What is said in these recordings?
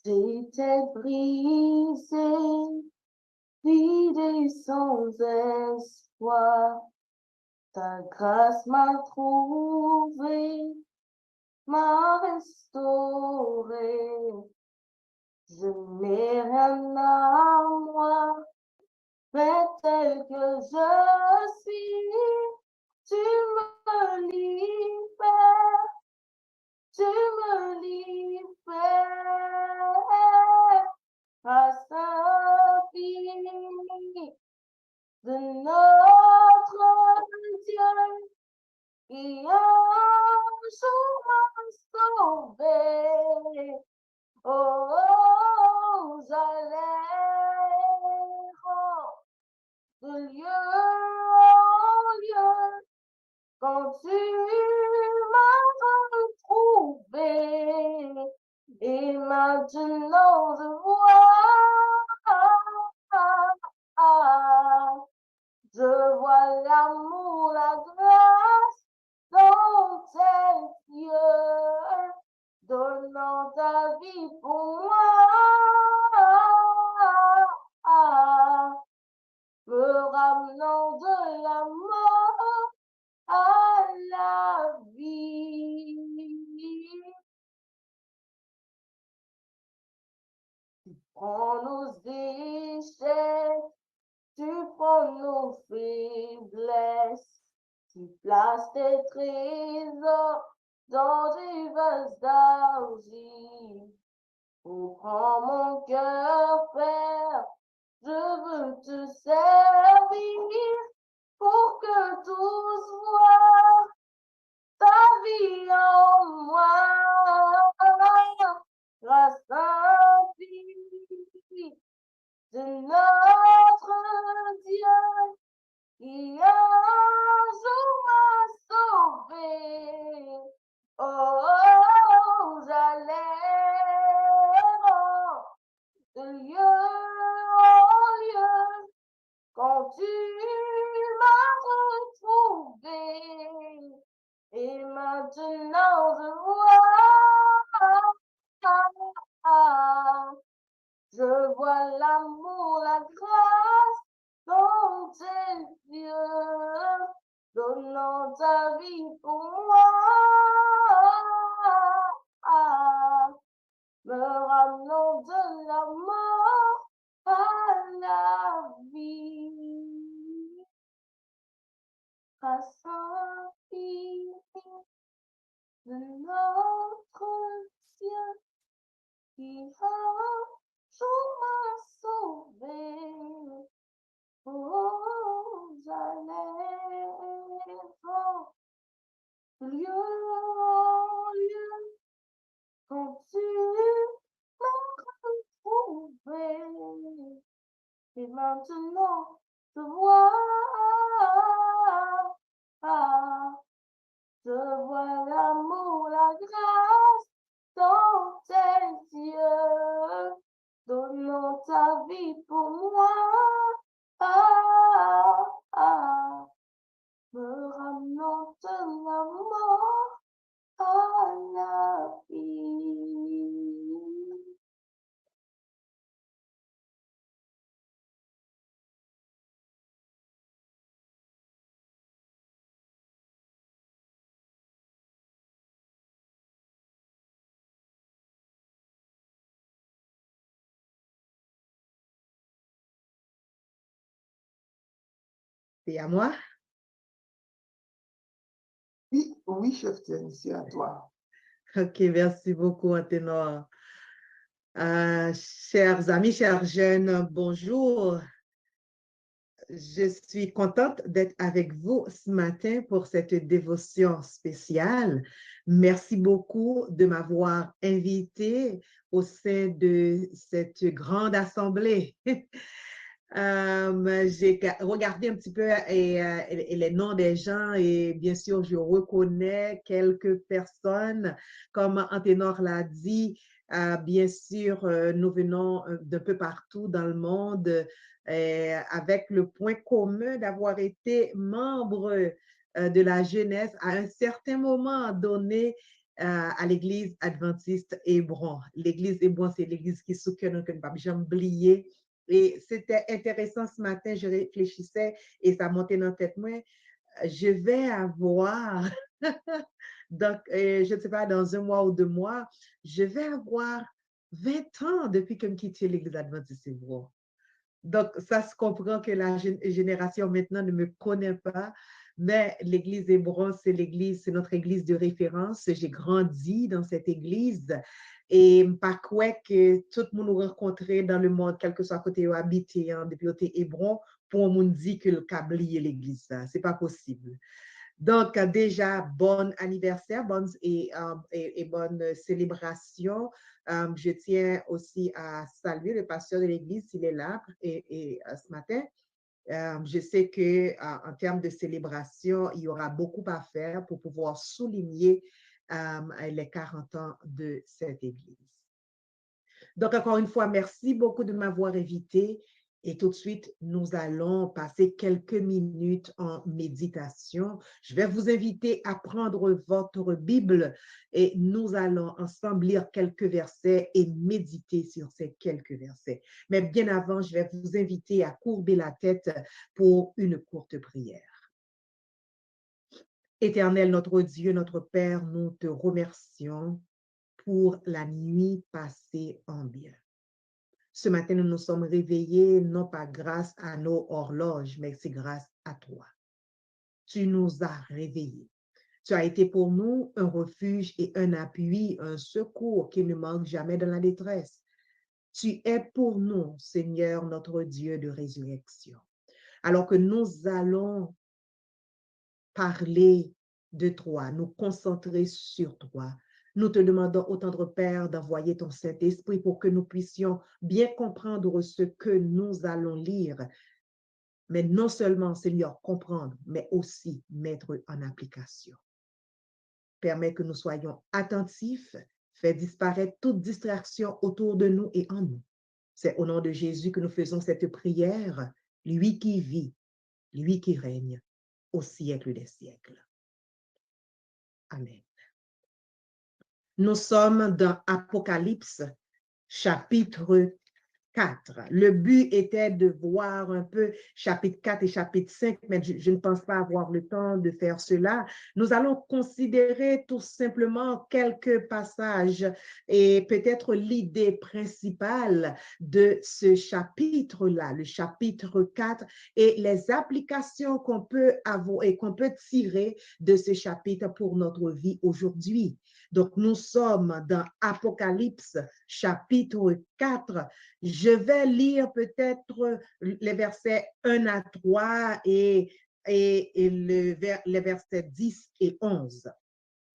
J'étais brisé, vidé sans espoir. Ta grâce m'a trouvé, m'a restauré. Je n'ai rien à moi, mais tel que je suis, tu me libères, tu me libères. Grâce infinie de notre Dieu, qui un jour m'a sauvé. Oh, j'allais de lieu en lieu quand tu m'as retrouvé. Et maintenant je vois l'amour, la grâce dans tes yeux, donnant ta vie pour moi, me ramenant de la mort à la vie. Tu prends nos échecs, tu prends nos faiblesses, tu places tes trésors dans des vases d'argile. Oh, prends mon cœur, Père, je veux te servir pour que tous voient ta vie en moi. Grâce infinie de notre Dieu qui un jour m'a sauvé. Oh, j'allais de lieu en lieu quand tu m'as retrouvé. Et maintenant je vois l'amour, la grâce dans tes yeux, donnant ta vie pour moi, me ramenant de la mort à la vie. Grâce infinie de notre Dieu qui un jour m'a sauvé. Oh, j'allais lieu en lieu quand tu m'as retrouvé. Et maintenant, je vois l'amour, la grâce dans tes yeux, donnant ta vie pour moi, me ramenant de la mort à la vie. C'est à moi? Oui, oui, chef Thierry, c'est à toi. OK, merci beaucoup, Anténor. Chers amis, chers jeunes, bonjour. Je suis contente d'être avec vous ce matin pour cette dévotion spéciale. Merci beaucoup de m'avoir invité au sein de cette grande assemblée. J'ai regardé un petit peu et les noms des gens et bien sûr, je reconnais quelques personnes. Comme Anténor l'a dit, bien sûr, nous venons d'un peu partout dans le monde avec le point commun d'avoir été membre de la jeunesse à un certain moment donné à l'église adventiste Hébron. L'église Hébron, c'est l'église qui soutient que pas jamais oublié. Et c'était intéressant ce matin, je réfléchissais et ça montait dans la tête. Moi, je vais avoir, donc, je ne sais pas, dans 1 mois ou 2 mois, je vais avoir 20 ans depuis que je quitté l'église adventiste Hébron. Donc, ça se comprend que la génération maintenant ne me connaît pas, mais l'église Hébron, c'est l'église, c'est notre église de référence. J'ai grandi dans cette église et pas quoi que tout le monde nous rencontrait dans le monde, quel que soit côté où habité, hein, depuis côté Hébron, pour on dit que le câblier l'église, ça, c'est pas possible. Donc, déjà, bon anniversaire et bonne célébration. Je tiens aussi à saluer le pasteur de l'Église, s'il est là ce matin. Je sais qu'en termes de célébration, il y aura beaucoup à faire pour pouvoir souligner les 40 ans de cette Église. Donc, encore une fois, merci beaucoup de m'avoir invité. Et tout de suite, nous allons passer quelques minutes en méditation. Je vais vous inviter à prendre votre Bible et nous allons ensemble lire quelques versets et méditer sur ces quelques versets. Mais bien avant, je vais vous inviter à courber la tête pour une courte prière. Éternel, notre Dieu, notre Père, nous te remercions pour la nuit passée en bien. Ce matin, nous nous sommes réveillés, non pas grâce à nos horloges, mais c'est grâce à toi. Tu nous as réveillés. Tu as été pour nous un refuge et un appui, un secours qui ne manque jamais dans la détresse. Tu es pour nous, Seigneur, notre Dieu de résurrection. Alors que nous allons parler de toi, nous concentrer sur toi, nous te demandons, ô tendre Père, d'envoyer ton Saint-Esprit pour que nous puissions bien comprendre ce que nous allons lire, mais non seulement, Seigneur, comprendre, mais aussi mettre en application. Permets que nous soyons attentifs, fais disparaître toute distraction autour de nous et en nous. C'est au nom de Jésus que nous faisons cette prière, lui qui vit, lui qui règne au siècle des siècles. Amen. Nous sommes dans Apocalypse, chapitre 4. Le but était de voir un peu chapitre 4 et chapitre 5, mais je ne pense pas avoir le temps de faire cela. Nous allons considérer tout simplement quelques passages et peut-être l'idée principale de ce chapitre-là, le chapitre 4, et les applications qu'on peut avoir et qu'on peut tirer de ce chapitre pour notre vie aujourd'hui. Donc, nous sommes dans Apocalypse, chapitre 4. Je vais lire peut-être les versets 1 à 3 et les versets 10 et 11.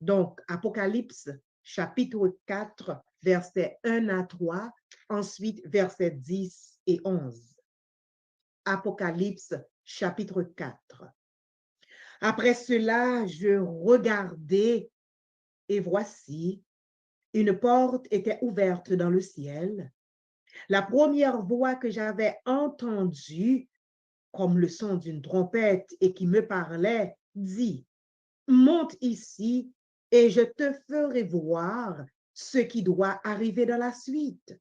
Donc, Apocalypse, chapitre 4, versets 1 à 3, ensuite versets 10 et 11. Apocalypse, chapitre 4. Après cela, je regardai et voici, une porte était ouverte dans le ciel. La première voix que j'avais entendue, comme le son d'une trompette et qui me parlait, dit, « Monte ici et je te ferai voir ce qui doit arriver dans la suite. »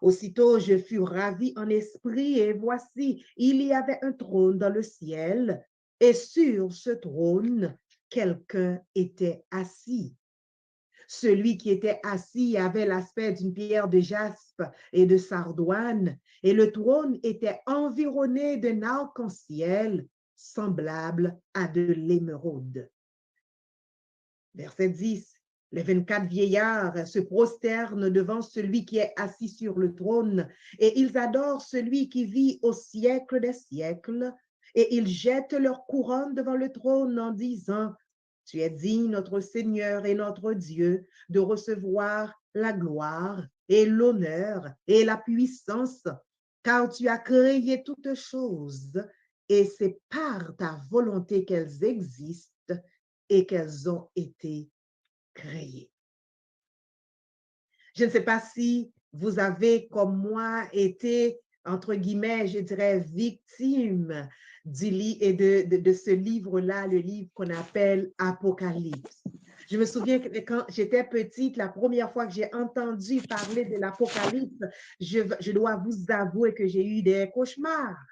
Aussitôt, je fus ravi en esprit et voici, il y avait un trône dans le ciel et sur ce trône, quelqu'un était assis. Celui qui était assis avait l'aspect d'une pierre de jaspe et de sardoine, et le trône était environné d'un arc-en-ciel semblable à de l'émeraude. Verset 10. Les 24 vieillards se prosternent devant celui qui est assis sur le trône, et ils adorent celui qui vit au siècle des siècles, et ils jettent leur couronne devant le trône en disant, tu es digne, notre Seigneur et notre Dieu, de recevoir la gloire et l'honneur et la puissance, car tu as créé toutes choses et c'est par ta volonté qu'elles existent et qu'elles ont été créées. Je ne sais pas si vous avez, comme moi, été, entre guillemets, je dirais, victime de ce livre-là, le livre qu'on appelle Apocalypse. Je me souviens que quand j'étais petite, la première fois que j'ai entendu parler de l'Apocalypse, je dois vous avouer que j'ai eu des cauchemars.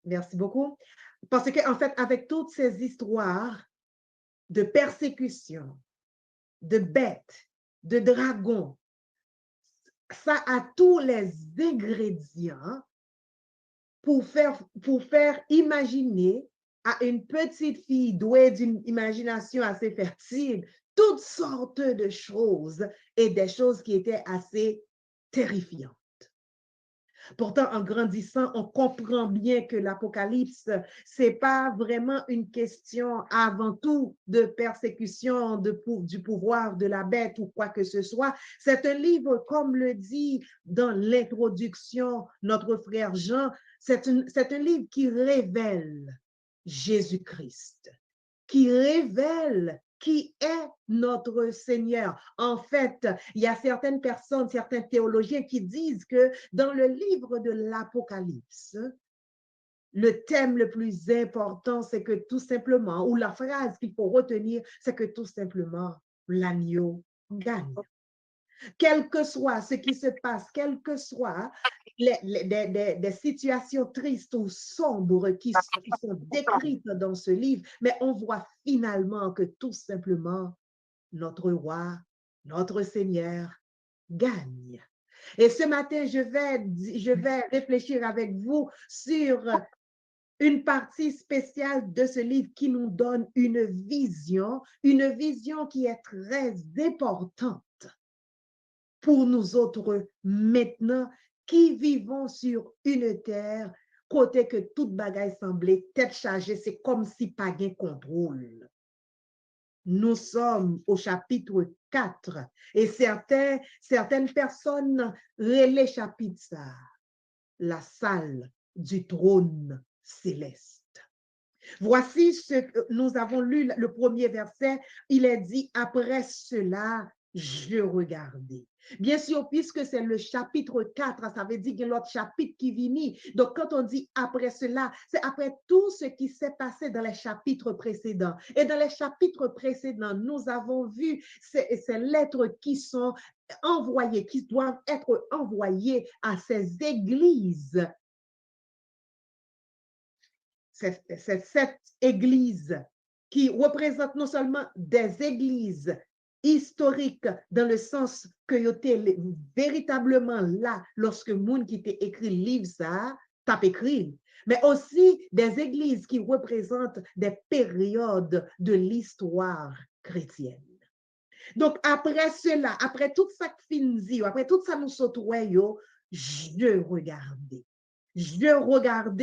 Merci beaucoup. Parce qu'en fait, avec toutes ces histoires de persécution, de bêtes, de dragons, ça a tous les ingrédients pour faire imaginer à une petite fille douée d'une imagination assez fertile toutes sortes de choses et des choses qui étaient assez terrifiantes. Pourtant, en grandissant, on comprend bien que l'Apocalypse, c'est pas vraiment une question avant tout de persécution du pouvoir de la bête ou quoi que ce soit. C'est un livre, comme le dit dans l'introduction notre frère Jean, c'est un livre qui révèle Jésus-Christ, qui révèle qui est notre Seigneur. En fait, il y a certaines personnes, certains théologiens qui disent que dans le livre de l'Apocalypse, le thème le plus important, c'est que tout simplement, ou la phrase qu'il faut retenir, c'est que tout simplement, l'agneau gagne. Quel que soit ce qui se passe, quelles que soient des situations tristes ou sombres qui sont décrites dans ce livre, mais on voit finalement que tout simplement, notre roi, notre Seigneur gagne. Et ce matin, je vais réfléchir avec vous sur une partie spéciale de ce livre qui nous donne une vision qui est très importante pour nous autres maintenant qui vivons sur une terre côté que toute bagaille semblait tête chargée, c'est comme si pas de contrôle. Nous sommes au chapitre 4 et certaines personnes relaient chapitre ça, la salle du trône céleste. Voici ce que nous avons lu, le premier verset, il est dit, après cela, je regardais. Bien sûr, puisque c'est le chapitre 4, ça veut dire qu'il y a l'autre chapitre qui vient. Donc, quand on dit après cela, c'est après tout ce qui s'est passé dans les chapitres précédents. Et dans les chapitres précédents, nous avons vu ces lettres qui sont envoyées, qui doivent être envoyées à ces églises. Cette église qui représente non seulement des églises historiques dans le sens que étaient véritablement là lorsque monde qui t'a écrit livre ça, t'a écrit, mais aussi des églises qui représentent des périodes de l'histoire chrétienne. Donc après cela, après tout ça finit, après tout ça nous sautouait, je regardais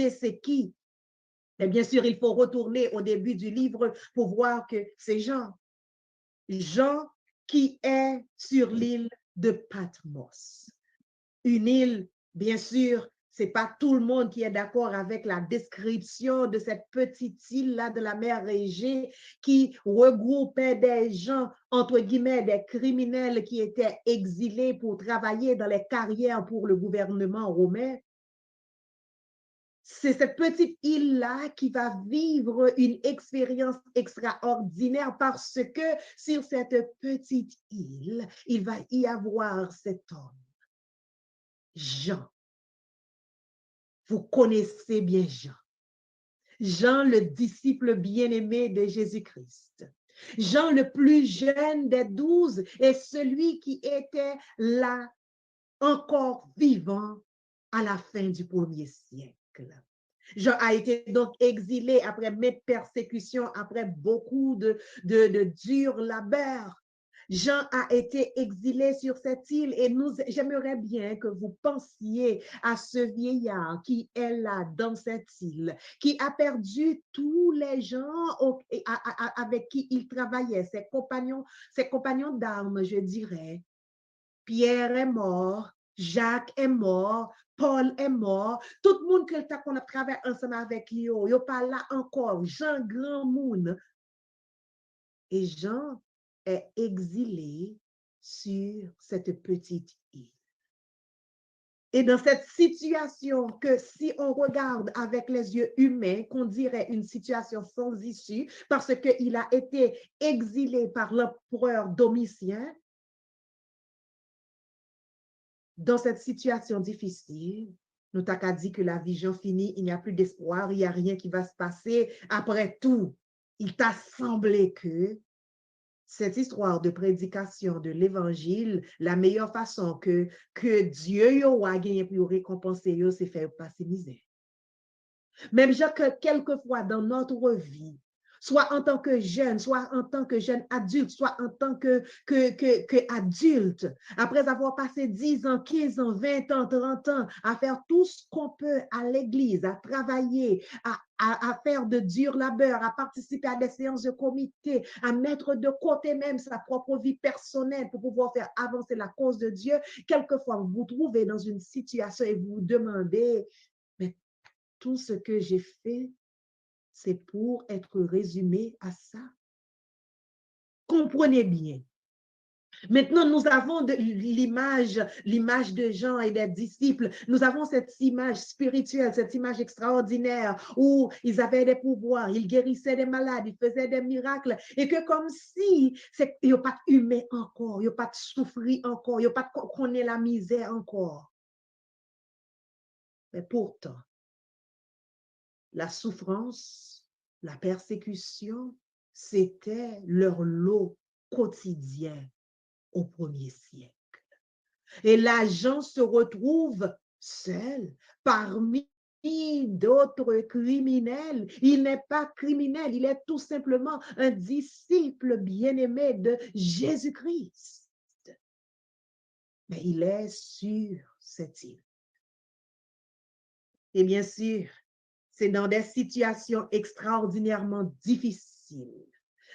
ce qui. Et bien sûr, il faut retourner au début du livre pour voir que c'est Jean. Jean qui est sur l'île de Patmos. Une île, bien sûr, c'est pas tout le monde qui est d'accord avec la description de cette petite île-là de la mer Égée qui regroupait des gens, entre guillemets, des criminels qui étaient exilés pour travailler dans les carrières pour le gouvernement romain. C'est cette petite île-là qui va vivre une expérience extraordinaire parce que sur cette petite île, il va y avoir cet homme, Jean. Vous connaissez bien Jean. Jean, le disciple bien-aimé de Jésus-Christ. Jean, le plus jeune des 12 et celui qui était là encore vivant à la fin du 1er siècle. Jean a été donc exilé après mes persécutions, après beaucoup de durs labeurs. Jean a été exilé sur cette île et j'aimerais bien que vous pensiez à ce vieillard qui est là dans cette île, qui a perdu tous les gens avec qui il travaillait, ses compagnons d'armes, je dirais. Pierre est mort, Jacques est mort, Paul est mort, tout le monde qu'on a travaillé ensemble avec lui, il n'est pas là encore, Jean Grand Moun. Et Jean est exilé sur cette petite île. Et dans cette situation que si on regarde avec les yeux humains, qu'on dirait une situation sans issue, parce qu'il a été exilé par l'empereur Domitien, dans cette situation difficile, nous t'avons dit que la vision finie, il n'y a plus d'espoir, il n'y a rien qui va se passer. Après tout, il t'a semblé que cette histoire de prédication de l'évangile, la meilleure façon que Dieu a gagné pour récompenser, c'est faire passer misère. Même que quelquefois dans notre vie, soit en tant que jeune, soit en tant que jeune adulte, soit en tant que adulte, après avoir passé 10 ans, 15 ans, 20 ans, 30 ans à faire tout ce qu'on peut à l'église, à travailler, à faire de dur labeur, à participer à des séances de comité, à mettre de côté même sa propre vie personnelle pour pouvoir faire avancer la cause de Dieu, quelquefois vous vous trouvez dans une situation et vous vous demandez, mais tout ce que j'ai fait, c'est pour être résumé à ça. Comprenez bien. Maintenant, nous avons l'image de Jean et des disciples. Nous avons cette image spirituelle, cette image extraordinaire où ils avaient des pouvoirs, ils guérissaient des malades, ils faisaient des miracles et que comme si il n'y a pas d'humain encore, il n'y a pas de souffrir encore, il n'y a pas de connaître la misère encore. Mais pourtant, la souffrance, la persécution, c'était leur lot quotidien au premier siècle. Et là, Jean se retrouve seul parmi d'autres criminels. Il n'est pas criminel, il est tout simplement un disciple bien-aimé de Jésus-Christ. Mais il est sur cette île. Et bien sûr, c'est dans des situations extraordinairement difficiles,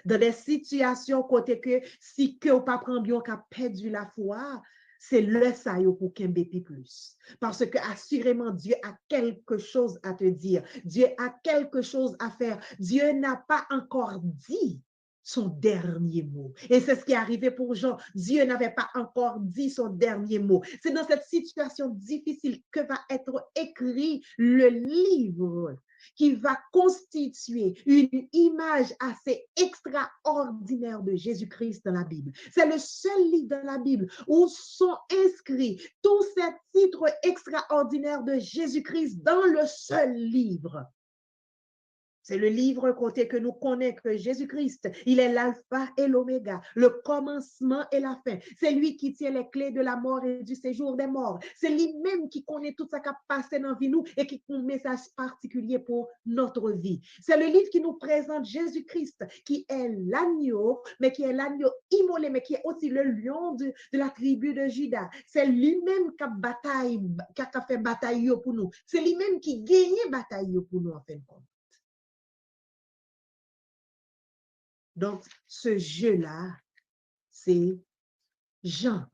dans des situations côté que si que ou pas prend bien qu'a perdu la foi, c'est le ça pour qu'un bépi plus. Parce que assurément, Dieu a quelque chose à te dire. Dieu a quelque chose à faire. Dieu n'a pas encore dit son dernier mot. Et c'est ce qui est arrivé pour Jean. Dieu n'avait pas encore dit son dernier mot. C'est dans cette situation difficile que va être écrit le livre qui va constituer une image assez extraordinaire de Jésus-Christ dans la Bible. C'est le seul livre dans la Bible où sont inscrits tous ces titres extraordinaires de Jésus-Christ dans le seul livre. C'est le livre côté que nous connaissons que Jésus-Christ, il est l'alpha et l'oméga, le commencement et la fin. C'est lui qui tient les clés de la mort et du séjour des morts. C'est lui-même qui connaît tout ça qui a passé dans la vie nous et qui a un message particulier pour notre vie. C'est le livre qui nous présente Jésus-Christ, qui est l'agneau, mais qui est l'agneau immolé, mais qui est aussi le lion de la tribu de Juda. C'est lui-même qui a fait bataille pour nous. C'est lui-même qui gagne bataille pour nous en fin de compte. Donc, ce jeu-là, c'est Jean.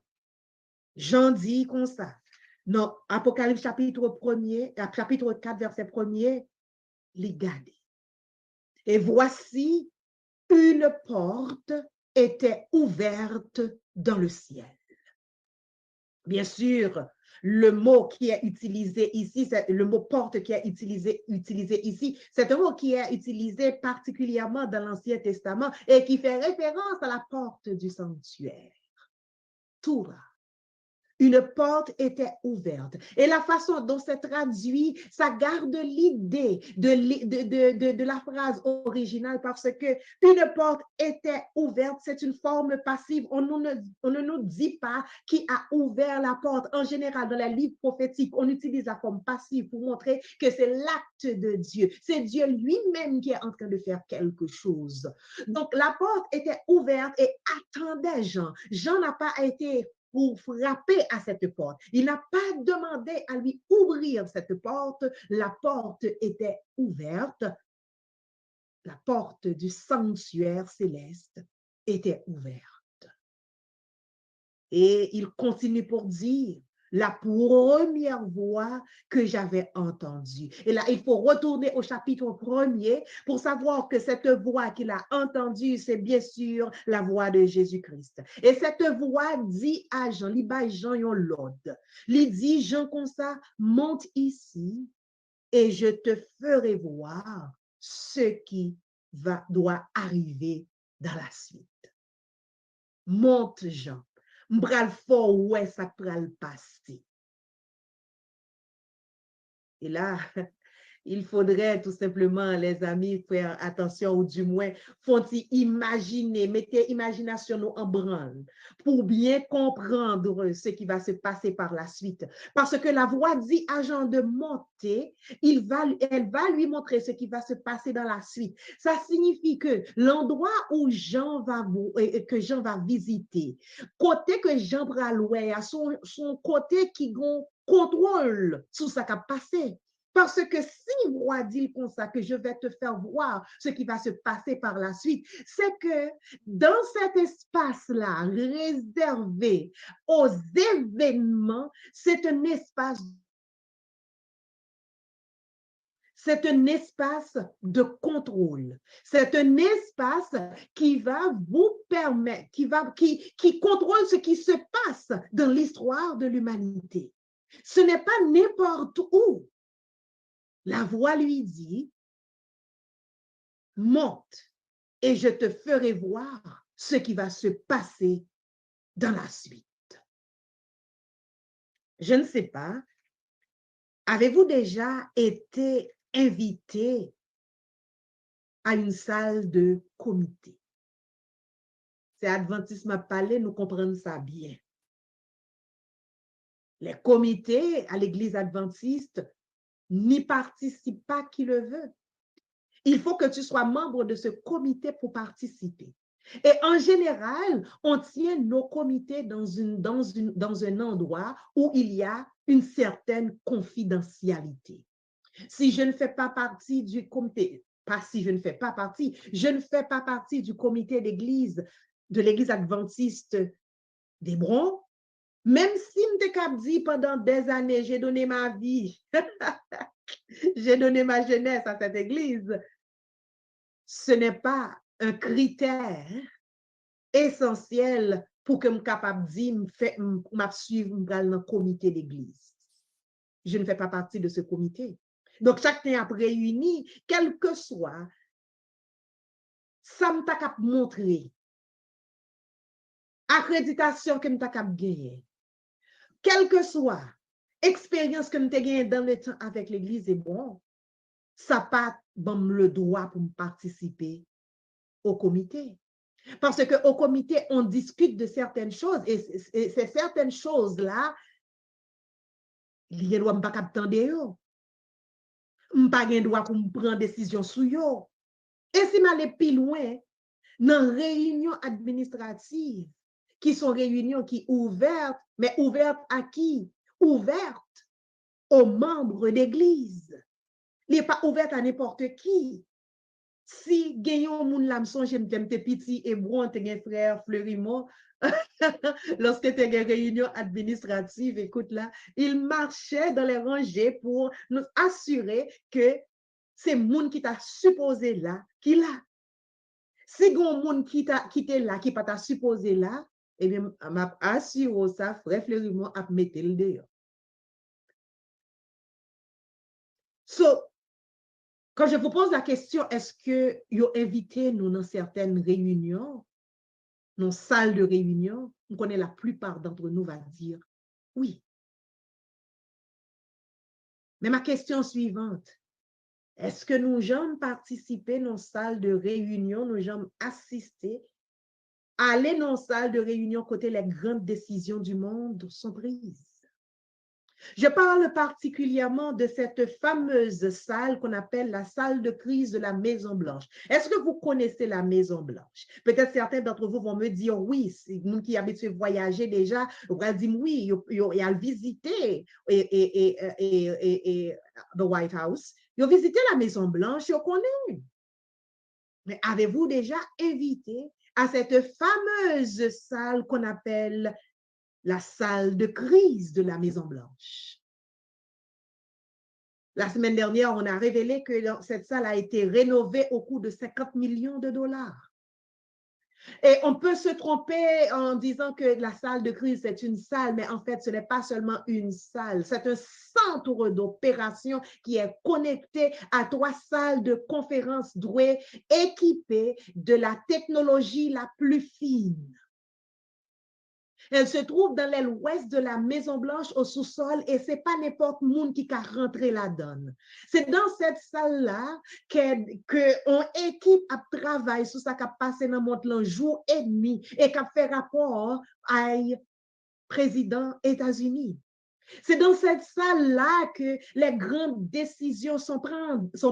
Jean dit comme ça. Dans Apocalypse chapitre 1er, chapitre 4, verset 1er, les garder. Et voici, une porte était ouverte dans le ciel. Bien sûr, le mot qui est utilisé ici, c'est le mot porte qui est utilisé ici, c'est un mot qui est utilisé particulièrement dans l'Ancien Testament et qui fait référence à la porte du sanctuaire. Torah. Une porte était ouverte. Et la façon dont c'est traduit, ça garde l'idée de la phrase originale parce que une porte était ouverte, c'est une forme passive. On ne nous dit pas qui a ouvert la porte. En général, dans les livres prophétiques, on utilise la forme passive pour montrer que c'est l'acte de Dieu. C'est Dieu lui-même qui est en train de faire quelque chose. Donc, la porte était ouverte et attendait Jean. Jean n'a pas été pour frapper à cette porte. Il n'a pas demandé à lui ouvrir cette porte. La porte était ouverte. La porte du sanctuaire céleste était ouverte. Et il continue pour dire, la première voix que j'avais entendue. Et là, il faut retourner au chapitre 1er pour savoir que cette voix qu'il a entendue, c'est bien sûr la voix de Jésus-Christ. Et cette voix dit à Jean, il bat Jean yon l'ordre. Il dit, Jean comme ça, monte ici et je te ferai voir ce qui doit arriver dans la suite. Monte Jean. M'bral fort ouais ça pral passer. Et là, il faudrait tout simplement, les amis, faire attention ou du moins, faut-il imaginer, mettez imagination nous en branle pour bien comprendre ce qui va se passer par la suite. Parce que la voix dit à Jean de monter, elle va lui montrer ce qui va se passer dans la suite. Ça signifie que l'endroit où que Jean va visiter, côté que Jean va louer, à son côté qui contrôle sur ce qui a passé. Parce que si moi dit comme ça que je vais te faire voir ce qui va se passer par la suite, c'est que dans cet espace-là réservé aux événements, c'est un espace de contrôle. C'est un espace qui va vous permettre, qui contrôle ce qui se passe dans l'histoire de l'humanité. Ce n'est pas n'importe où. La voix lui dit, monte et je te ferai voir ce qui va se passer dans la suite. Je ne sais pas, avez-vous déjà été invité à une salle de comité? C'est Adventiste m'a parlé, nous comprenons ça bien. Les comités à l'Église adventiste n'y participent pas qui le veut. Il faut que tu sois membre de ce comité pour participer. Et en général, on tient nos comités dans un endroit où il y a une certaine confidentialité. Si je ne fais pas partie du comité, pas si je ne fais pas partie, je ne fais pas partie du comité d'église, de l'Église adventiste d'Hébron, même si je dit pendant des années, j'ai donné ma vie, j'ai donné ma jeunesse à cette église, ce n'est pas un critère essentiel pour que je sois capable de dire, je suivre dans le comité d'église. Je ne fais pas partie de ce comité. Donc, chacun a réuni, quel que soit, ça me t'a montré, accréditation que me t'a gagné, quelle que soit expérience que me t'a gagné dans le temps avec l'église, est bon, ça pas bon le droit pour me participer au comité. Parce qu'au comité, on discute de certaines choses et c'est certaines choses-là, il y a droit pas attendre yo. Pas gen droit pour me prendre décision sur yo. Et si m'aller plus loin, dans réunions administratives, qui sont réunions qui ouvertes, mais ouvertes à qui? Ouvertes aux membres d'église. Il n'est pas ouverte à n'importe qui. Si gagnons moun lam son j'aime te petit et bon te gen frère Fleurimont lorsque tu as une réunion administrative, écoute là, il marchait dans les rangées pour nous assurer que c'est moun qui t'a supposé là, qui là. Si gon moun qui t'est là, qui pas t'a supposé là, eh bien, m'a assuré ça, frère Fleurimont a mettre le dehors. So, quand je vous pose la question, est-ce que vous invité nous dans certaines réunions, dans salles de réunion, on connaît la plupart d'entre nous va dire oui. Mais ma question suivante, est-ce que nous jamais participé dans salles de réunion, nous jamais assisté, aller dans salles de réunion côté les grandes décisions du monde sont prises? Je parle particulièrement de cette fameuse salle qu'on appelle la salle de crise de la Maison-Blanche. Est-ce que vous connaissez la Maison-Blanche? Peut-être certains d'entre vous vont me dire oui, c'est nous qui habitués à voyager déjà, on va dire oui, il a visité the White House, il a visité la Maison-Blanche, il connaît. Mais avez-vous déjà invité à cette fameuse salle qu'on appelle la salle de crise de la Maison-Blanche. La semaine dernière, on a révélé que cette salle a été rénovée au coût de 50 millions de dollars. Et on peut se tromper en disant que la salle de crise, c'est une salle, mais en fait, ce n'est pas seulement une salle, c'est un centre d'opération qui est connecté à 3 salles de conférences douées, équipées de la technologie la plus fine. Elle se trouve dans l'aile ouest de la Maison-Blanche au sous-sol et ce n'est pas n'importe qui a rentré là-dedans. C'est dans cette salle-là qu'on équipe à travailler sur ça qui a passé dans le monde jour et nuit et qui a fait rapport à président États-Unis. C'est dans cette salle-là que les grandes décisions sont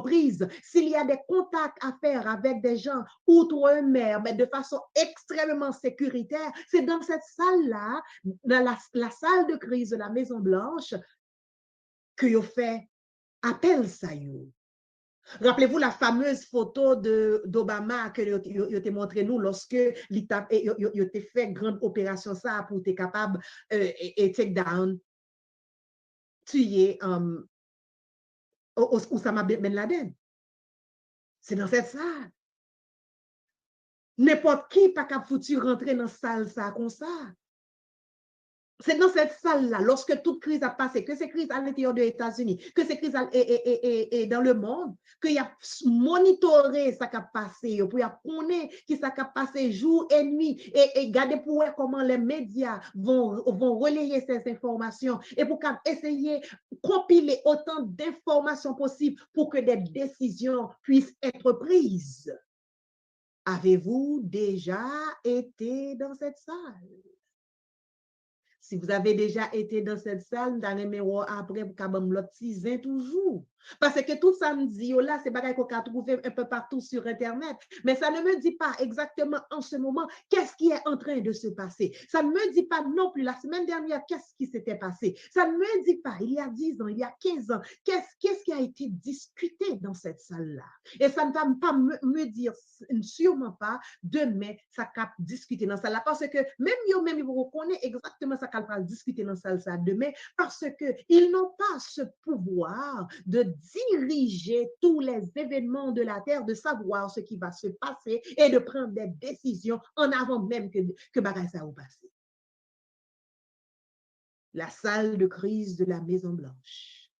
prises. S'il y a des contacts à faire avec des gens outre-mer, mais de façon extrêmement sécuritaire, c'est dans cette salle-là, dans la salle de crise de la Maison-Blanche, que vous fait appel ça. Rappelez-vous la fameuse photo d'Obama que vous avez montré nous lorsque il a fait grande opération ça pour être capable de take down tuer Osama Ben Laden. C'est dans cette salle. N'importe qui pas capable foutu rentrer dans la salle ça comme ça. C'est dans cette salle-là, lorsque toute crise a passé, que c'est crise à l'intérieur des États-Unis, que c'est crise dans le monde, qu'il y a monitoré ce qui a passé, pour connaître qui ça a passé jour et nuit, et garder pour voir comment les médias vont relayer ces informations, et pour essayer de compiler autant d'informations possibles pour que des décisions puissent être prises. Avez-vous déjà été dans cette salle? Si vous avez déjà été dans cette salle, dans les mémoires après, vous avez l'autre 6 ans toujours. Parce que tout ça me dit, là, c'est bagaille qu'on a trouvé un peu partout sur Internet. Mais ça ne me dit pas exactement en ce moment qu'est-ce qui est en train de se passer. Ça ne me dit pas non plus la semaine dernière qu'est-ce qui s'était passé. Ça ne me dit pas il y a 10 ans, il y a 15 ans, qu'est-ce qui a été discuté dans cette salle-là. Et ça ne va pas me dire sûrement pas demain, ça va discuter dans cette salle-là. Parce que même ils vont reconnaître exactement ça va discuter dans cette salle demain parce qu'ils n'ont pas ce pouvoir de diriger tous les événements de la terre, de savoir ce qui va se passer et de prendre des décisions en avant même que bagaille ça va passer. La salle de crise de la Maison-Blanche.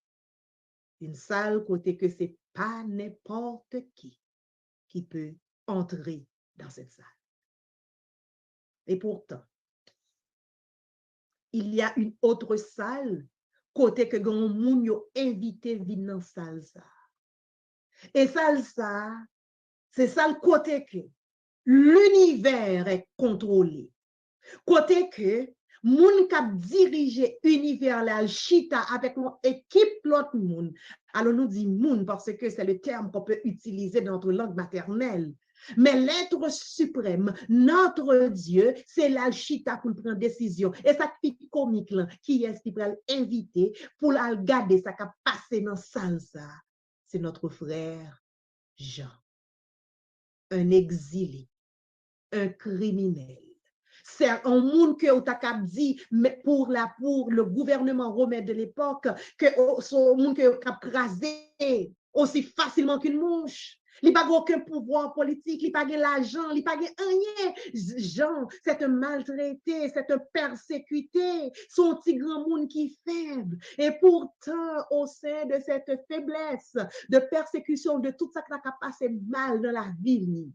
Une salle côté que c'est pas n'importe qui peut entrer dans cette salle. Et pourtant, il y a une autre salle côté que grand moun yo invité vin dans salle ça. Et salle ça, c'est salle côté que l'univers est contrôlé. Côté que moun k'ap dirige univers là chita avec mon équipe l'autre moun. Alors nous dit moun parce que c'est le terme qu'on peut utiliser dans notre langue maternelle. Mais l'être suprême, notre Dieu, c'est l'alchita pour prendre décision. Et ça fait comique là, qui est-ce qui peut l'inviter pour regarder ça qui a passé dans salle ça? C'est notre frère Jean, un exilé, un criminel. C'est un monde que on dit mais pour le gouvernement romain de l'époque que ce monde que a crasé aussi facilement qu'une mouche. Il n'a pas aucun pouvoir politique, il n'a pas l'argent, il n'a pas rien. Jean, c'est un maltraité, c'est un persécuté, son petit grand monde qui est faible. Et pourtant, au sein de cette faiblesse, de persécution, de tout ça qui a passé mal dans la vie,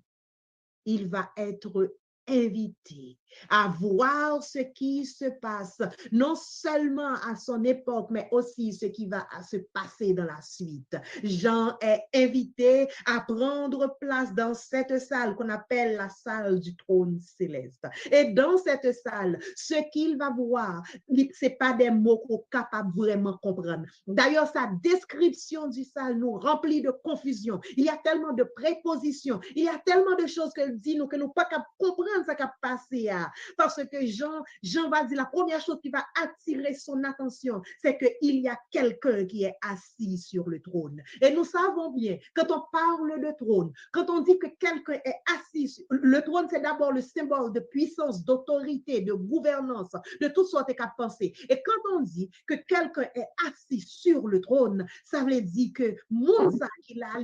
il va être invité à voir ce qui se passe, non seulement à son époque, mais aussi ce qui va se passer dans la suite. Jean est invité à prendre place dans cette salle qu'on appelle la salle du trône céleste. Et dans cette salle, ce qu'il va voir, ce n'est pas des mots qu'on est capable vraiment comprendre. D'ailleurs, sa description du salle nous remplit de confusion. Il y a tellement de prépositions, il y a tellement de choses qu'elle dit nous que nous ne pouvons pas comprendre comprendre ce qui a passé. Parce que Jean va dire, la première chose qui va attirer son attention, c'est qu'il y a quelqu'un qui est assis sur le trône. Et nous savons bien, quand on parle de trône, quand on dit que quelqu'un est assis, le trône, c'est d'abord le symbole de puissance, d'autorité, de gouvernance, de toutes sortes de pensées. Et quand on dit que quelqu'un est assis sur le trône, ça veut dire que Moussa, il a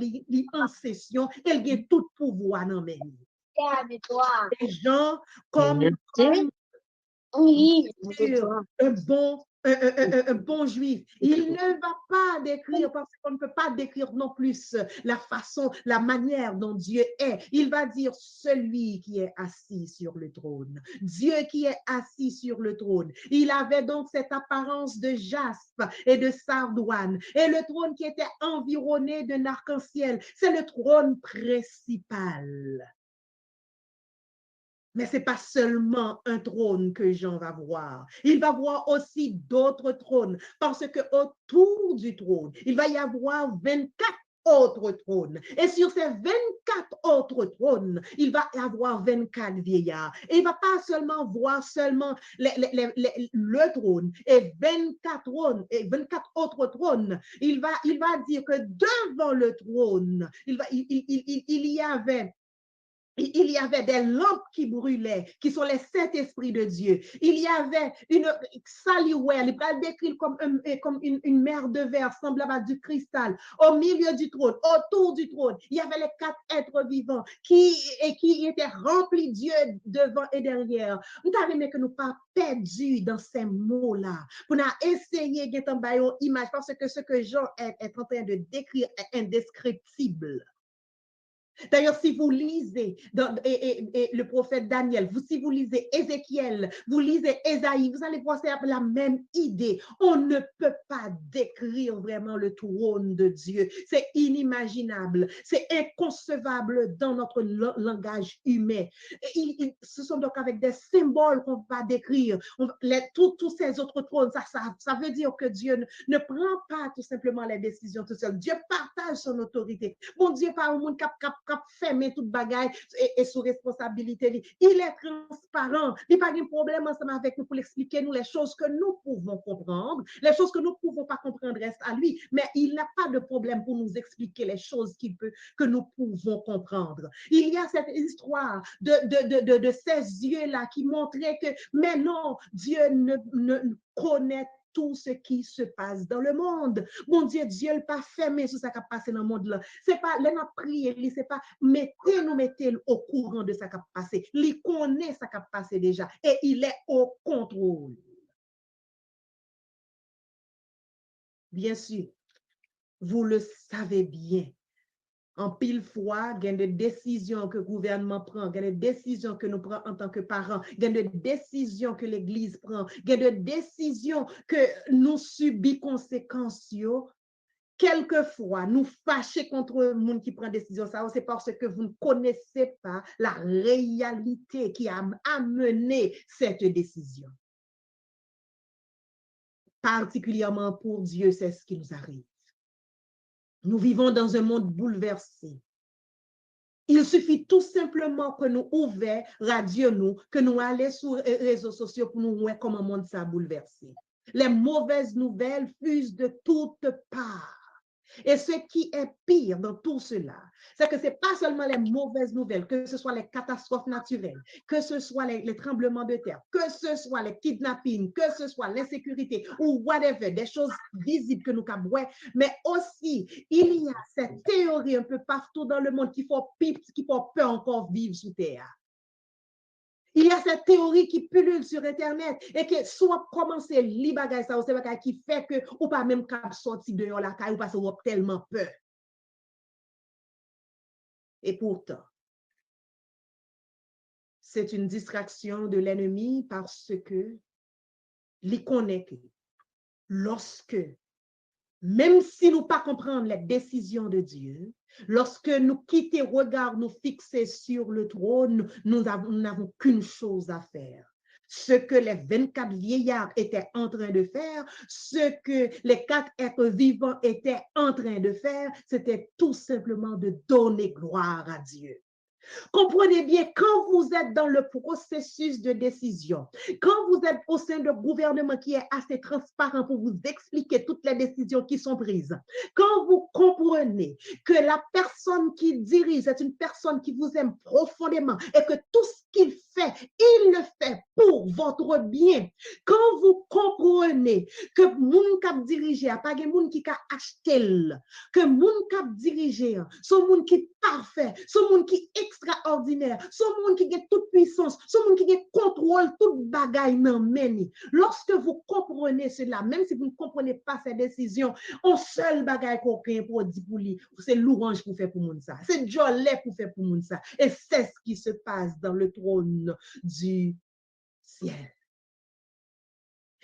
en session, il a tout pouvoir dans mes des gens comme Oui, un bon juif. Il ne va pas décrire, parce qu'on ne peut pas décrire non plus la façon, la manière dont Dieu est. Il va dire celui qui est assis sur le trône. Dieu qui est assis sur le trône. Il avait donc cette apparence de jaspe et de sardoine. Et le trône qui était environné d'un arc-en-ciel, c'est le trône principal. Mais ce n'est pas seulement un trône que Jean va voir. Il va voir aussi d'autres trônes, parce qu'autour du trône, il va y avoir 24 autres trônes. Et sur ces 24 autres trônes, il va y avoir 24 vieillards. Et il ne va pas seulement voir le trône et 24 trônes et 24 autres trônes. Il va dire que devant le trône, il y avait des lampes qui brûlaient, qui sont les Saint-Esprits de Dieu. Il y avait une saliwell, il va décrire comme une mer de verre semblable à du cristal. Au milieu du trône, autour du trône, il y avait les 4 êtres vivants qui étaient remplis de Dieu devant et derrière. Nous avons que nous pas perdus dans ces mots-là. Pour essayer de faire une image, parce que ce que Jean est en train de décrire est indescriptible. D'ailleurs, si vous lisez le prophète Daniel, si vous lisez Ézéchiel, vous lisez Ésaïe, vous allez voir, c'est la même idée. On ne peut pas décrire vraiment le trône de Dieu. C'est inimaginable, c'est inconcevable dans notre langage humain. Ce sont donc avec des symboles qu'on va décrire. Tous ces autres trônes, ça veut dire que Dieu ne prend pas tout simplement les décisions tout seul. Dieu partage son autorité. Bon Dieu, pas au monde cap fermer toute bagaille et sous responsabilité. Il est transparent. Il n'y a pas de problème ensemble avec nous pour expliquer nous les choses que nous pouvons comprendre. Les choses que nous ne pouvons pas comprendre restent à lui, mais il n'a pas de problème pour nous expliquer les choses que nous pouvons comprendre. Il y a cette histoire de ces yeux-là qui montraient que, mais non, Dieu ne connaît tout ce qui se passe dans le monde. Mon Dieu, Dieu n'a pas fermé sur ce qui a passé dans le monde là. C'est pas, les n'a prié, c'est pas, mettez au courant de ce qui a passé. Il connaît ce qui a passé déjà et il est au contrôle. Bien sûr, vous le savez bien. En pile fois, il y a des décisions que le gouvernement prend, il y a des décisions que nous prenons en tant que parents, il y a des décisions que l'Église prend, il y a des décisions que nous subissons conséquences. Quelquefois, nous fâcher contre le monde qui prend décision, ça, c'est parce que vous ne connaissez pas la réalité qui a amené cette décision. Particulièrement pour Dieu, c'est ce qui nous arrive. Nous vivons dans un monde bouleversé. Il suffit tout simplement que nous ouvrons radio, que nous allions sur les réseaux sociaux pour nous voir comment le monde s'est bouleversé. Les mauvaises nouvelles fusent de toutes parts. Et ce qui est pire dans tout cela, c'est que ce n'est pas seulement les mauvaises nouvelles, que ce soit les catastrophes naturelles, que ce soit les tremblements de terre, que ce soit les kidnappings, que ce soit l'insécurité ou whatever, des choses visibles que nous avons, mais aussi il y a cette théorie un peu partout dans le monde qui peut encore vivre sous terre. Il y a cette théorie qui pullule sur Internet et que soit commencer li bagay ça, c'est bagay qui fait que ou pas même cap sorti dehors la caille ou parce qu'on a tellement peur. Et pourtant, c'est une distraction de l'ennemi parce que il connaît que lorsque, même si nous pas comprendre les décisions de Dieu, lorsque nous quittons regard, nous fixer sur le trône, nous n'avons qu'une chose à faire. Ce que les 24 vieillards étaient en train de faire, ce que les 4 êtres vivants étaient en train de faire, c'était tout simplement de donner gloire à Dieu. Comprenez bien, quand vous êtes dans le processus de décision, quand vous êtes au sein d'un gouvernement qui est assez transparent pour vous expliquer toutes les décisions qui sont prises, quand vous comprenez que la personne qui dirige est une personne qui vous aime profondément et que tout ce qu'il fait, il le fait pour votre bien, quand vous comprenez que moun kap dirige a pas gen moun qui ka acheté, que moun kap dirige, son moun qui parfait, son moun qui extraordinaire, son monde qui a toute puissance, son monde qui a contrôle toute bagaille nan meni. Lorsque vous comprenez cela, même si vous ne comprenez pas ces décisions, on seul bagaille qu'on pour dire pour lui, c'est l'orange pour faire pour moun ça, c'est jolet pour faire pour moun ça. Et c'est ce qui se passe dans le trône du ciel.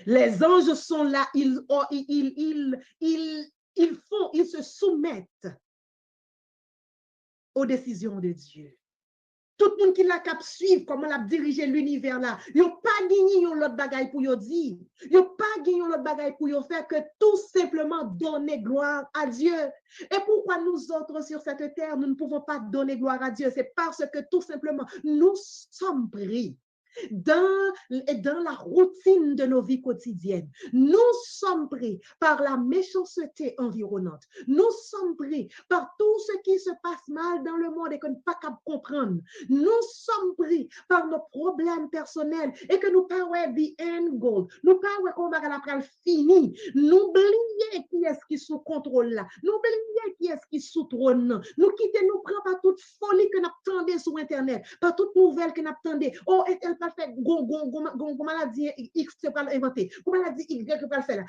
Les anges sont là, ils se soumettent aux décisions de Dieu. Tout le monde qui l'a cap suivre comment l'a dirigé l'univers là, yo pas gagné l'autre bagaille pour yo dire, yo pas gagné l'autre bagaille pour yo faire que tout simplement donner gloire à Dieu. Et pourquoi nous autres sur cette terre nous ne pouvons pas donner gloire à Dieu? C'est parce que tout simplement nous sommes pris dans la routine de nos vies quotidiennes. Nous sommes pris par la méchanceté environnante. Nous sommes pris par tout ce qui se passe mal dans le monde et que nous ne sommes pas capables de comprendre. Nous sommes pris par nos problèmes personnels et que nous ne pouvons pas the end goal. Nous ne pouvons pas qu'on va la fini. Nous oublions qui est-ce qui sous contrôle là. Nous oublions qui est-ce qui sous trône. Nous quittons, nous prenons pas toute folie que nous attendons sur Internet, pas toute nouvelle que nous attendons. Oh, elle pas fait gon maladie X se pas inventer, gon maladie Y que pas faire là.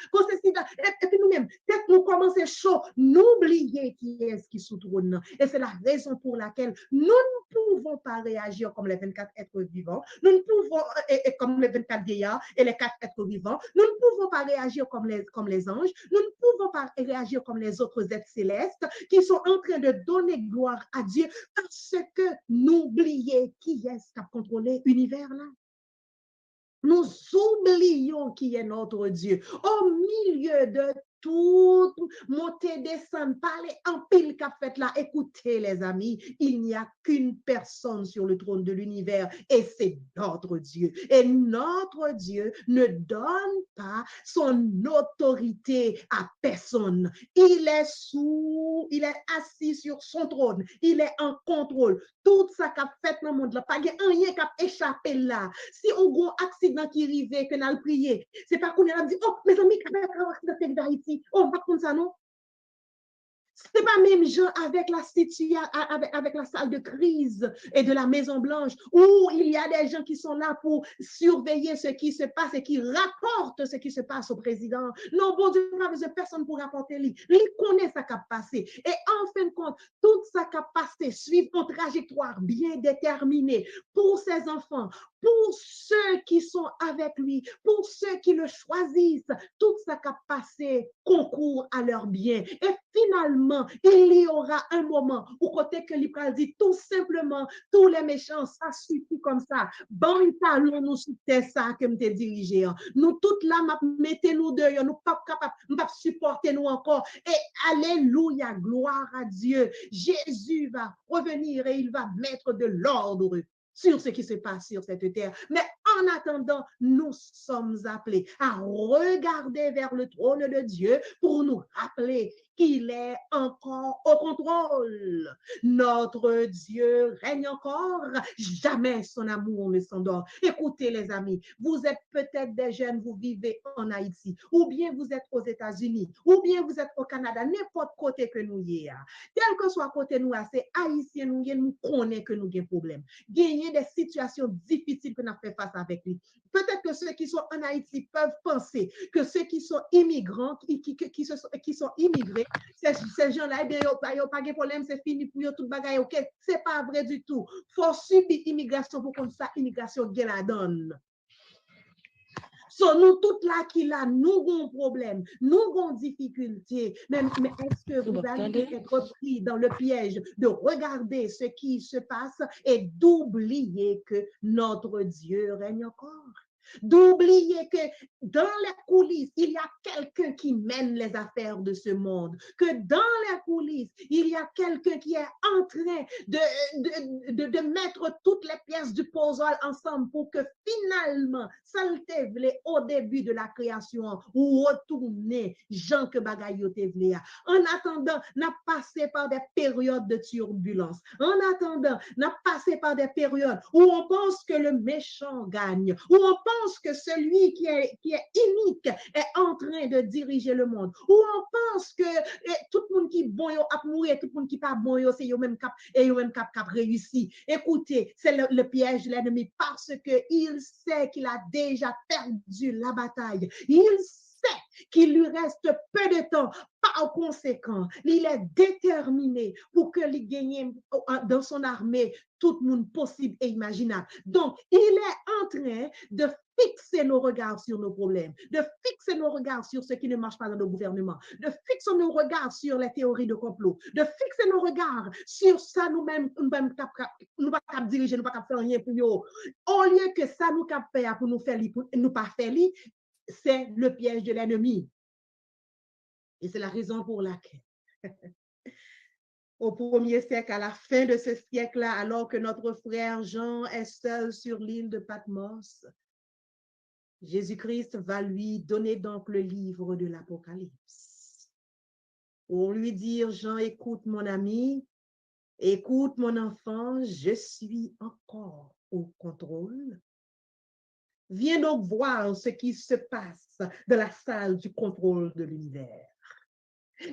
Et puis nous-mêmes, peut-être nous commencer chaud, n'oubliez qui est-ce qui sous trône. Et c'est la raison pour laquelle nous ne pouvons pas réagir comme les 24 êtres vivants. Nous ne pouvons, comme les 24 vieillards et les 4 êtres vivants, nous ne pouvons pas réagir comme les anges. Nous ne pouvons pas réagir comme les autres êtres célestes qui sont en train de donner gloire à Dieu parce que n'oubliez qui est-ce qui a contrôlé l'univers là. Nous oublions qui est notre Dieu. Au milieu de tout monter, descendre, parler en pile qu'a fait là. Écoutez les amis, il n'y a qu'une personne sur le trône de l'univers et c'est notre Dieu. Et notre Dieu ne donne pas son autorité à personne. Il est assis sur son trône. Il est en contrôle. Tout ça qu'a fait dans le monde, pas rien qu'a échappé là. Si on a un accident qui arrive, que nous allons prier, c'est pas qu'on a dit, oh, mes amis, quand même, un accident d'Haïti. Oh, pas comme ça, non? C'est pas même genre avec la situation, avec la salle de crise et de la Maison Blanche où il y a des gens qui sont là pour surveiller ce qui se passe et qui rapportent ce qui se passe au président. Non, bon Dieu, n'a besoin de personne pour rapporter lui. Lui connaît ça qui a passé. Et en fin de compte, tout ça qui a passé suit une trajectoire bien déterminée pour ses enfants, pour ceux qui sont avec lui, pour ceux qui le choisissent. Tout ça qui a passé concourt à leur bien. Et finalement, il y aura un moment où côté que l'Ipral dit tout simplement, tous les méchants, ça suffit comme ça. Bon, talon nous c'était ça que me dirigé. Nous toutes là, mettez-nous dehors, nous pas capables, nous pas supporter nous encore. Et alléluia, gloire à Dieu. Jésus va revenir et il va mettre de l'ordre sur ce qui se passe sur cette terre. Mais en attendant, nous sommes appelés à regarder vers le trône de Dieu pour nous rappeler qu'il est encore au contrôle. Notre Dieu règne encore, jamais son amour ne s'endort. Écoutez les amis, vous êtes peut-être des jeunes, vous vivez en Haïti, ou bien vous êtes aux États-Unis, ou bien vous êtes au Canada, n'importe côté que nous y est. Quel que soit côté nous, c'est haïtien, nous connaissons que nous avons des problèmes. Gagner des situations difficiles que nous fait face avec lui. Peut-être que ceux qui sont en Haïti peuvent penser que ceux qui sont immigrants, qui sont immigrés, ces gens-là, il n'y a pas de problème, c'est fini pour eux, tout bagaille, ok? Ce n'est pas vrai du tout. Il faut subir l'immigration pour qu'on ça, immigration, qu'elle la donne. So, nous toutes là qui là, nous avons problème, nous avons difficulté. Mais est-ce que vous allez être pris dans le piège de regarder ce qui se passe et d'oublier que notre Dieu règne encore? d'oublier que dans les coulisses, il y a quelqu'un qui mène les affaires de ce monde, que dans les coulisses, il y a quelqu'un qui est en train de mettre toutes les pièces du puzzle ensemble pour que finalement, ça te vle au début de la création, ou retourner, Jean que bagay yo te vle. En attendant, n'a passé par des périodes de turbulence. En attendant, n'a passé par des périodes où on pense que le méchant gagne, où on pense que celui qui est unique est en train de diriger le monde, où on pense que tout le monde qui bon yo a mourir, tout le monde qui pas bon yo c'est yo même cap et yo même cap réussi. Écoutez, c'est le piège de l'ennemi parce que il sait qu'il a déjà perdu la bataille. Il sait qu'il lui reste peu de temps. Par conséquent, il est déterminé pour que il gagne dans son armée tout le monde possible et imaginable. Donc, il est en train de fixer nos regards sur nos problèmes, de fixer nos regards sur ce qui ne marche pas dans nos gouvernements, de fixer nos regards sur les théories de complot, de fixer nos regards sur ça nous-mêmes, nous ne pas cap diriger, nous ne pas faire rien pour nous. Au lieu que ça nous cap faire pour nous faire, pour nous pas faire, c'est le piège de l'ennemi. Et c'est la raison pour laquelle, au 1er siècle, à la fin de ce siècle-là, alors que notre frère Jean est seul sur l'île de Patmos, Jésus-Christ va lui donner donc le livre de l'Apocalypse. Pour lui dire, Jean, écoute mon ami, écoute mon enfant, je suis encore au contrôle. Viens donc voir ce qui se passe dans la salle du contrôle de l'univers.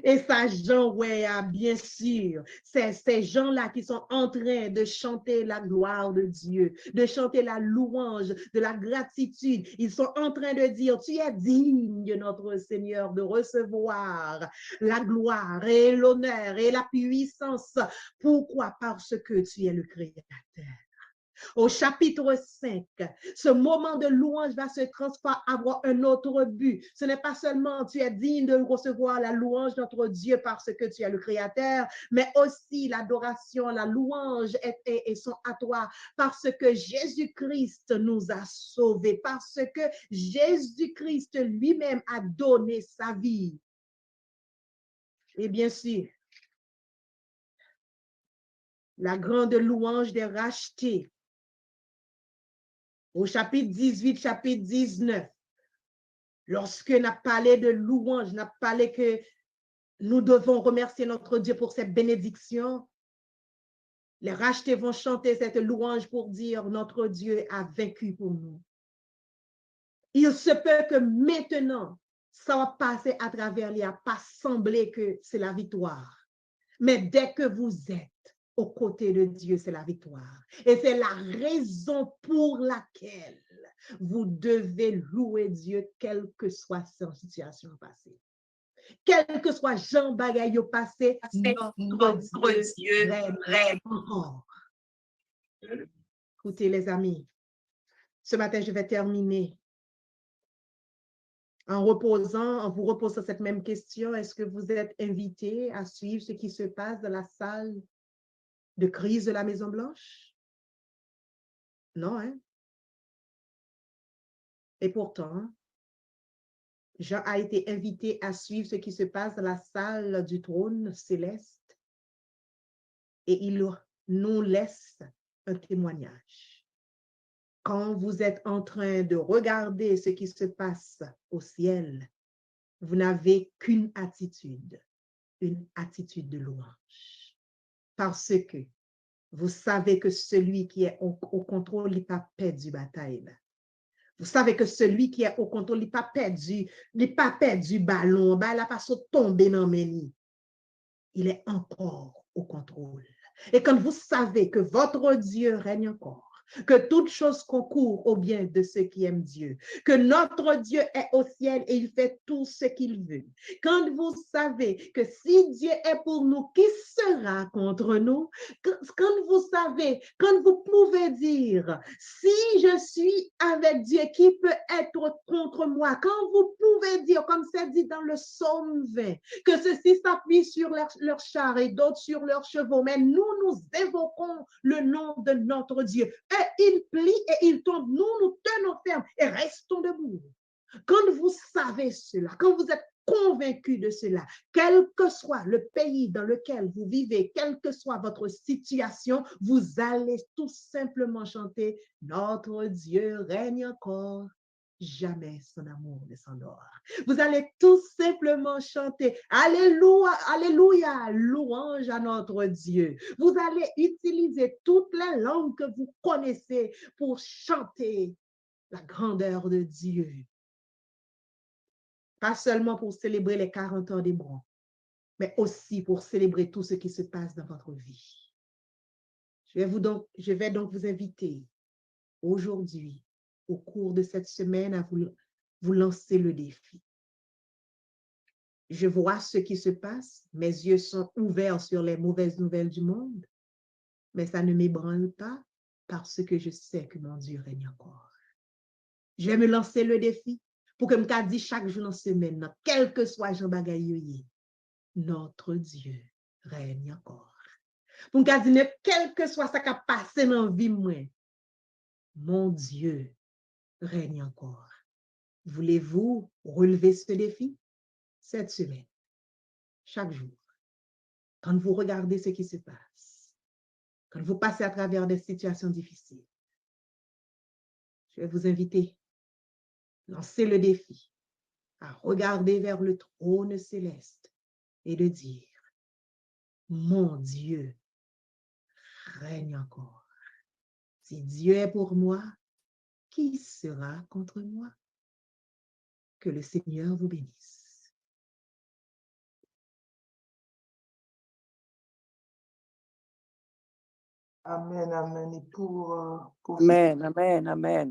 Et ça, Jean, ouais, bien sûr, c'est ces gens-là qui sont en train de chanter la gloire de Dieu, de chanter la louange, de la gratitude. Ils sont en train de dire, tu es digne, notre Seigneur, de recevoir la gloire et l'honneur et la puissance. Pourquoi? Parce que tu es le Créateur. Au chapitre 5, ce moment de louange va se transformer, avoir un autre but. Ce n'est pas seulement tu es digne de recevoir la louange de notre Dieu parce que tu es le Créateur, mais aussi l'adoration, la louange sont à toi parce que Jésus-Christ nous a sauvés, parce que Jésus-Christ lui-même a donné sa vie. Et bien sûr, la grande louange des rachetés. Au chapitre 18, chapitre 19, lorsque n'a parlé de louange, n'a parlé que nous devons remercier notre Dieu pour cette bénédiction, les rachetés vont chanter cette louange pour dire notre Dieu a vaincu pour nous. Il se peut que maintenant, ça va passer à travers, il n'y a pas semblé que c'est la victoire. Mais dès que vous êtes aux côtés de Dieu, c'est la victoire. Et c'est la raison pour laquelle vous devez louer Dieu, quelle que soit sa situation passée. Quel que soit Jean Bagayo passé, notre Dieu règne encore. Écoutez, les amis, ce matin, je vais terminer en vous reposant cette même question. Est-ce que vous êtes invités à suivre ce qui se passe dans la salle de crise de la Maison-Blanche? Non, hein? Et pourtant, Jean a été invité à suivre ce qui se passe dans la salle du trône céleste et il nous laisse un témoignage. Quand vous êtes en train de regarder ce qui se passe au ciel, vous n'avez qu'une attitude, une attitude de louange. Parce que vous savez que celui qui est au contrôle n'est pas perdu bataille. Vous savez que celui qui est au contrôle n'est pas perdu ballon, il n'a pas tombé dans mes. Il est encore au contrôle. Et quand vous savez que votre Dieu règne encore, que toute chose concourt au bien de ceux qui aiment Dieu, que notre Dieu est au ciel et il fait tout ce qu'il veut. Quand vous savez que si Dieu est pour nous, qui sera contre nous? Quand vous savez, quand vous pouvez dire, si je suis avec Dieu, qui peut être contre moi? Quand vous pouvez dire, comme c'est dit dans le psaume 20, que ceux-ci s'appuient sur leurs chars et d'autres sur leurs chevaux, mais nous évoquons le nom de notre Dieu. il plie et il tombe, nous tenons ferme et restons debout. Quand vous savez cela, quand vous êtes convaincu de cela, quel que soit le pays dans lequel vous vivez, quelle que soit votre situation, vous allez tout simplement chanter « Notre Dieu règne encore, jamais son amour ne s'endort ». Vous allez tout simplement chanter « Alléluia, Alléluia, louange à notre Dieu ». Vous allez utiliser toutes les langues que vous connaissez pour chanter la grandeur de Dieu. Pas seulement pour célébrer les 40 ans d'Hébron, mais aussi pour célébrer tout ce qui se passe dans votre vie. Je vais donc vous inviter aujourd'hui, au cours de cette semaine, à vous lancer le défi. Je vois ce qui se passe, mes yeux sont ouverts sur les mauvaises nouvelles du monde, mais ça ne m'ébranle pas parce que je sais que mon Dieu règne encore. Je vais me lancer le défi pour que je dise chaque jour dans la semaine, quel que soit Jean Bagayoye, notre Dieu règne encore. Pour que je dise, quel que soit ce qui a passé dans la vie, mon Dieu règne encore. Voulez-vous relever ce défi cette semaine, chaque jour, quand vous regardez ce qui se passe, quand vous passez à travers des situations difficiles? Je vais vous inviter, lancer le défi, à regarder vers le trône céleste et de dire, mon Dieu règne encore. Si Dieu est pour moi, qui sera contre moi? Que le Seigneur vous bénisse. Amen, amen. Et pour Amen, amen, amen.